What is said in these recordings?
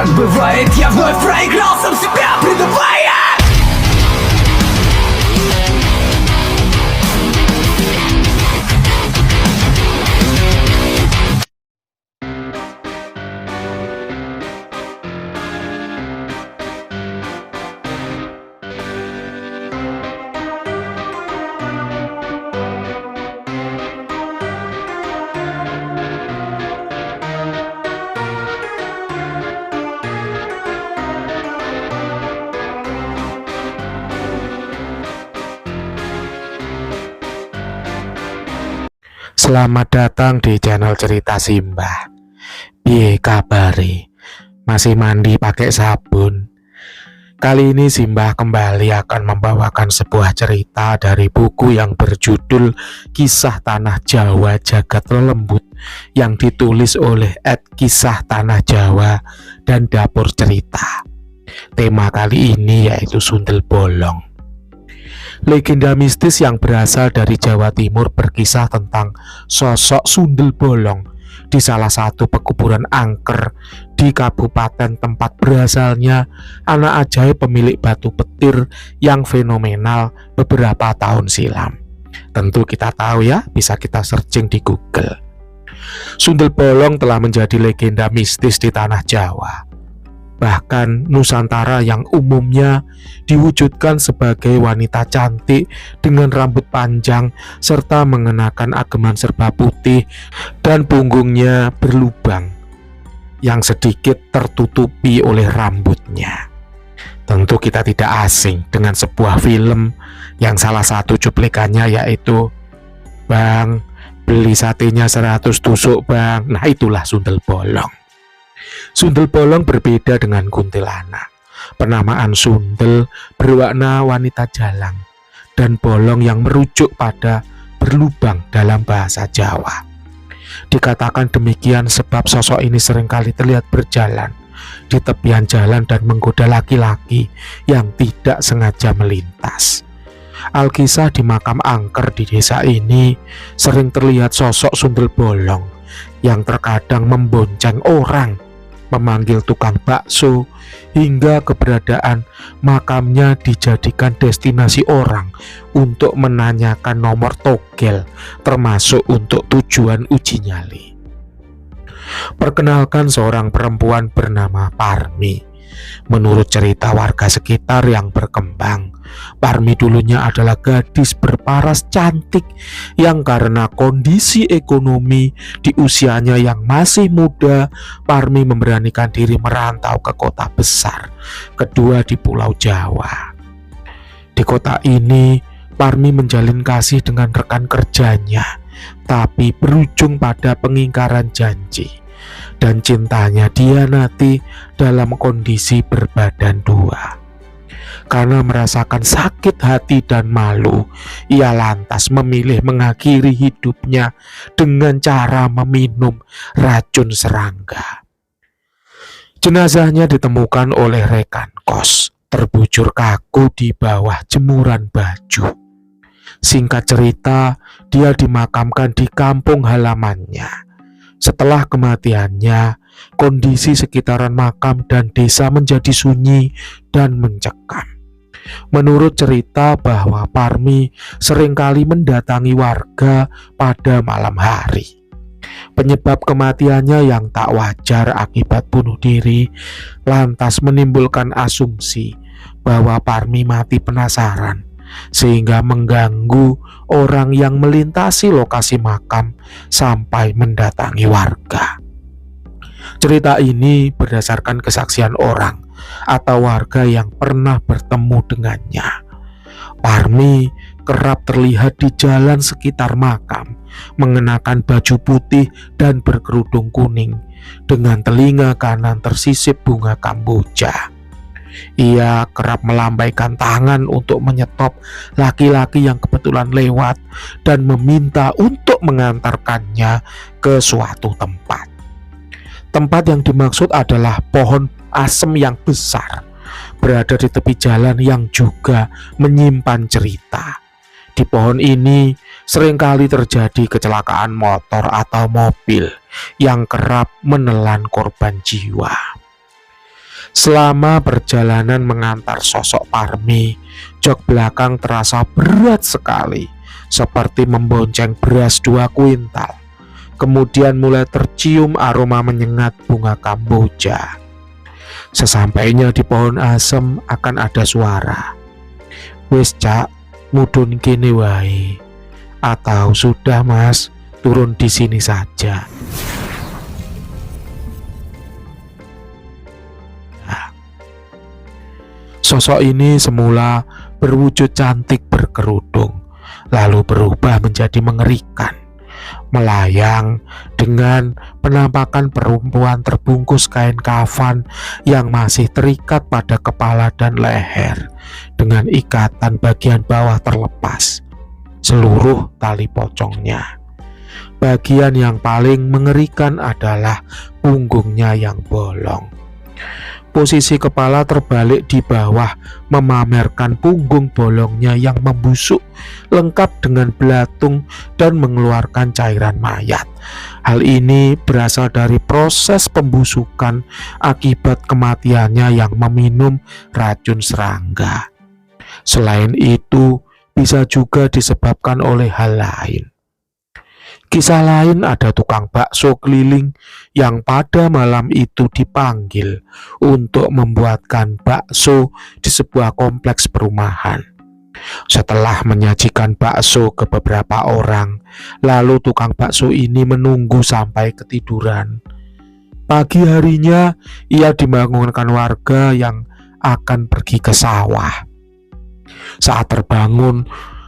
Так бывает, я вновь проиграл сам себя, предавая. Selamat datang di channel cerita Simbah. Piye kabari? Masih mandi pakai sabun? Kali ini Simbah kembali akan membawakan sebuah cerita dari buku yang berjudul Kisah Tanah Jawa Jagat Lelembut yang ditulis oleh @Kisah Tanah Jawa dan Dapur Cerita. Tema kali ini yaitu Sundel Bolong. Legenda mistis yang berasal dari Jawa Timur berkisah tentang sosok Sundel Bolong di salah satu pekuburan angker di kabupaten tempat berasalnya anak ajaib pemilik batu petir yang fenomenal beberapa tahun silam. Tentu kita tahu ya, bisa kita searching di Google. Sundel Bolong telah menjadi legenda mistis di tanah Jawa, bahkan Nusantara yang umumnya diwujudkan sebagai wanita cantik dengan rambut panjang serta mengenakan ageman serba putih dan punggungnya berlubang yang sedikit tertutupi oleh rambutnya. Tentu kita tidak asing dengan sebuah film yang salah satu cuplikannya yaitu "Bang, beli satenya 100 tusuk bang." Nah, itulah Sundel Bolong. Sundel Bolong berbeda dengan kuntilanak. Penamaan Sundel berwarna wanita jalang dan bolong yang merujuk pada berlubang dalam bahasa Jawa. Dikatakan demikian sebab sosok ini seringkali terlihat berjalan di tepian jalan dan menggoda laki-laki yang tidak sengaja melintas. Alkisah di makam angker di desa ini sering terlihat sosok Sundel Bolong yang terkadang membonceng orang, memanggil tukang bakso, hingga keberadaan makamnya dijadikan destinasi orang untuk menanyakan nomor togel, termasuk untuk tujuan uji nyali. Perkenalkan seorang perempuan bernama Parmi. Menurut cerita warga sekitar yang berkembang, Parmi dulunya adalah gadis berparas cantik yang karena kondisi ekonomi di usianya yang masih muda, Parmi memberanikan diri merantau ke kota besar kedua di Pulau Jawa. Di kota ini, Parmi menjalin kasih dengan rekan kerjanya, tapi berujung pada pengingkaran janji. Dan cintanya dihianati dalam kondisi berbadan dua. Karena merasakan sakit hati dan malu, ia lantas memilih mengakhiri hidupnya dengan cara meminum racun serangga. Jenazahnya ditemukan oleh rekan kos, terbujur kaku di bawah jemuran baju. Singkat cerita, dia dimakamkan di kampung halamannya. Setelah kematiannya, kondisi sekitaran makam dan desa menjadi sunyi dan mencekam. Menurut cerita bahwa Parmi seringkali mendatangi warga pada malam hari. Penyebab kematiannya yang tak wajar akibat bunuh diri lantas menimbulkan asumsi bahwa Parmi mati penasaran, sehingga mengganggu orang yang melintasi lokasi makam sampai mendatangi warga. Cerita ini berdasarkan kesaksian orang atau warga yang pernah bertemu dengannya. Parmi kerap terlihat di jalan sekitar makam, mengenakan baju putih dan berkerudung kuning, dengan telinga kanan tersisip bunga kamboja. Ia kerap melambaikan tangan untuk menyetop laki-laki yang kebetulan lewat dan meminta untuk mengantarkannya ke suatu tempat. Tempat yang dimaksud adalah pohon asem yang besar, berada di tepi jalan yang juga menyimpan cerita. Di pohon ini seringkali terjadi kecelakaan motor atau mobil yang kerap menelan korban jiwa. Selama perjalanan mengantar sosok Parmi, jok belakang terasa berat sekali, seperti membonceng beras 2 kuintal. Kemudian mulai tercium aroma menyengat bunga kamboja. Sesampainya di pohon asem akan ada suara, "Wis Cak, mudhun kene wae." Atau, "Sudah Mas, turun di sini saja." Sosok ini semula berwujud cantik berkerudung, lalu berubah menjadi mengerikan, melayang dengan penampakan perempuan terbungkus kain kafan yang masih terikat pada kepala dan leher, dengan ikatan bagian bawah terlepas, seluruh tali pocongnya. Bagian yang paling mengerikan adalah punggungnya yang bolong. Posisi kepala terbalik di bawah memamerkan punggung bolongnya yang membusuk, lengkap dengan belatung dan mengeluarkan cairan mayat. Hal ini berasal dari proses pembusukan akibat kematiannya yang meminum racun serangga. Selain itu, bisa juga disebabkan oleh hal lain. Kisah lain ada tukang bakso keliling yang pada malam itu dipanggil untuk membuatkan bakso di sebuah kompleks perumahan. Setelah menyajikan bakso ke beberapa orang, lalu tukang bakso ini menunggu sampai ketiduran. Pagi harinya, ia dibangunkan warga yang akan pergi ke sawah. Saat terbangun,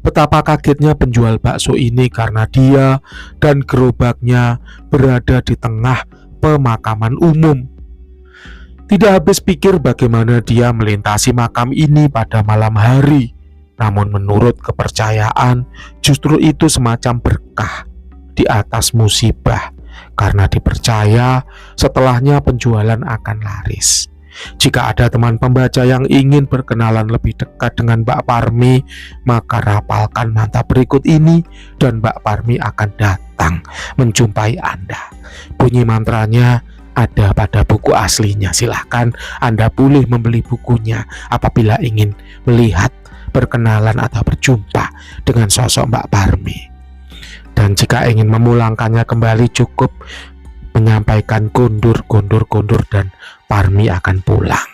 betapa kagetnya penjual bakso ini karena dia dan gerobaknya berada di tengah pemakaman umum. Tidak habis pikir bagaimana dia melintasi makam ini pada malam hari. Namun menurut kepercayaan, justru itu semacam berkah di atas musibah, karena dipercaya setelahnya penjualan akan laris. Jika ada teman pembaca yang ingin berkenalan lebih dekat dengan Mbak Parmi, maka rapalkan mantap berikut ini dan Mbak Parmi akan datang menjumpai Anda. Bunyi mantranya ada pada buku aslinya. Silahkan Anda boleh membeli bukunya apabila ingin melihat, berkenalan atau berjumpa dengan sosok Mbak Parmi. Dan jika ingin memulangkannya kembali, cukup menyampaikan gondur dan Parmi akan pulang.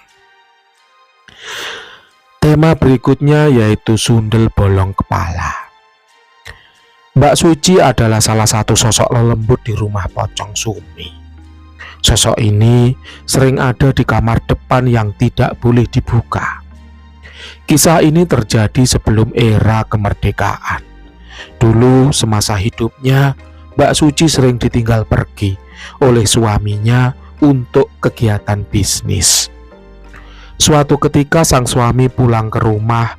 Tema berikutnya yaitu sundel bolong kepala. Mbak Suci adalah salah satu sosok lelembut di rumah pocong Sumi. Sosok ini sering ada di kamar depan yang tidak boleh dibuka. Kisah ini terjadi sebelum era kemerdekaan. Dulu semasa hidupnya, Mbak Suci sering ditinggal pergi oleh suaminya untuk kegiatan bisnis. Suatu ketika sang suami pulang ke rumah,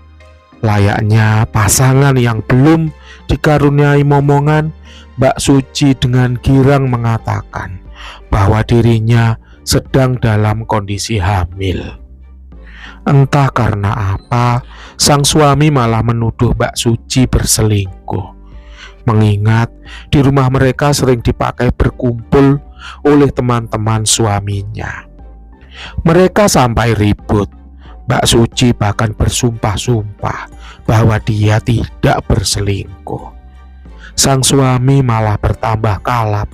layaknya pasangan yang belum dikaruniai momongan, Mbak Suci dengan girang mengatakan bahwa dirinya sedang dalam kondisi hamil. Entah karena apa, sang suami malah menuduh Mbak Suci berselingkuh. Mengingat di rumah mereka sering dipakai berkumpul oleh teman-teman suaminya. Mereka sampai ribut. Mbak Suci bahkan bersumpah-sumpah bahwa dia tidak berselingkuh. Sang suami malah bertambah kalap.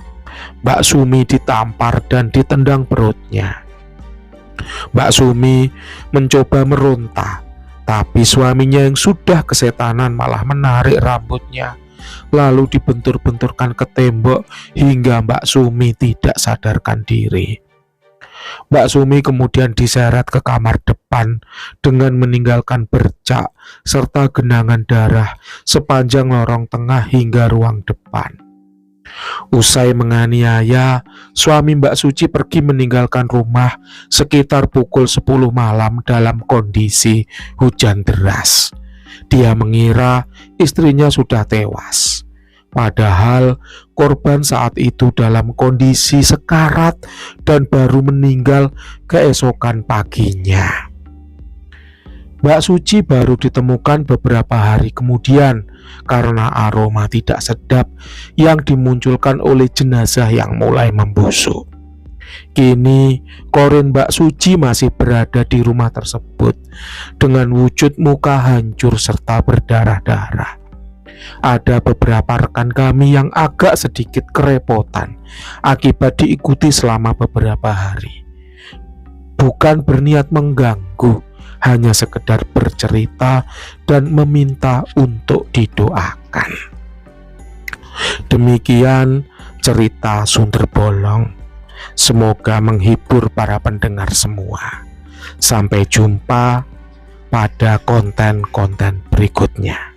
Mbak Sumi ditampar dan ditendang perutnya. Mbak Sumi mencoba meronta, tapi suaminya yang sudah kesetanan malah menarik rambutnya, lalu dibentur-benturkan ke tembok hingga Mbak Sumi tidak sadarkan diri. Mbak Sumi kemudian diseret ke kamar depan dengan meninggalkan bercak serta genangan darah sepanjang lorong tengah hingga ruang depan. Usai menganiaya, suami Mbak Suci pergi meninggalkan rumah sekitar pukul 10 malam dalam kondisi hujan deras. Dia mengira istrinya sudah tewas. Padahal korban saat itu dalam kondisi sekarat dan baru meninggal keesokan paginya. Mbak Suci baru ditemukan beberapa hari kemudian karena aroma tidak sedap yang dimunculkan oleh jenazah yang mulai membusuk. Kini Korin Mbak Suci masih berada di rumah tersebut dengan wujud muka hancur serta berdarah-darah. Ada beberapa rekan kami yang agak sedikit kerepotan akibat diikuti selama beberapa hari. Bukan berniat mengganggu, hanya sekedar bercerita dan meminta untuk didoakan. Demikian cerita Sundel Bolong. Semoga menghibur para pendengar semua. Sampai jumpa pada konten-konten berikutnya.